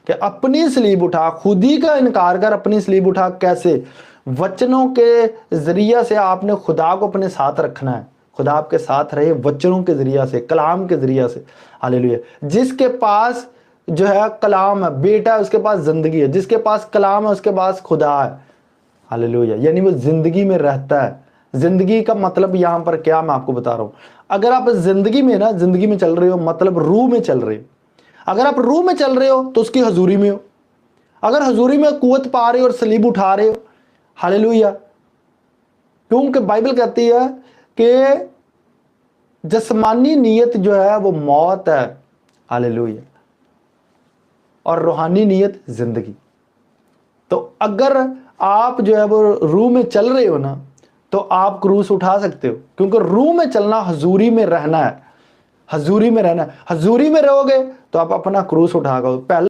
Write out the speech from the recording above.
کہ اپنی سلیب اٹھا، خود ہی کا انکار کر اپنی سلیب اٹھا۔ کیسے؟ وچنوں کے ذریعہ سے آپ نے خدا کو اپنے ساتھ رکھنا ہے، خدا آپ کے ساتھ رہے وچنوں کے ذریعہ سے، کلام کے ذریعہ سے۔ ہاللیلویہ۔ جس کے پاس جو ہے کلام ہے، بیٹا ہے، اس کے پاس زندگی ہے۔ جس کے پاس کلام ہے اس کے پاس خدا ہے۔ ہاللیلویہ۔ یعنی وہ زندگی میں رہتا ہے۔ زندگی کا مطلب یہاں پر کیا میں آپ کو بتا رہا ہوں۔ اگر آپ زندگی میں زندگی میں چل رہے ہو، مطلب روح میں چل رہے ہو۔ اگر آپ روح میں چل رہے ہو تو اس کی حضوری میں ہو۔ اگر حضوری میں قوت پا رہے ہو اور سلیب اٹھا رہے ہو، ہاللیلویہ۔ کیونکہ بائبل کہتی ہے کہ جسمانی نیت جو ہے وہ موت ہے، ہاللیلویہ، اور روحانی نیت زندگی۔ تو اگر آپ جو ہے وہ روح میں چل رہے ہو نا تو آپ کروس اٹھا سکتے ہو، کیونکہ روح میں چلنا حضوری میں رہنا ہے، حضوری میں رہنا ہے۔ حضوری میں رہو گے تو آپ اپنا کروس اٹھا گا۔ پہلے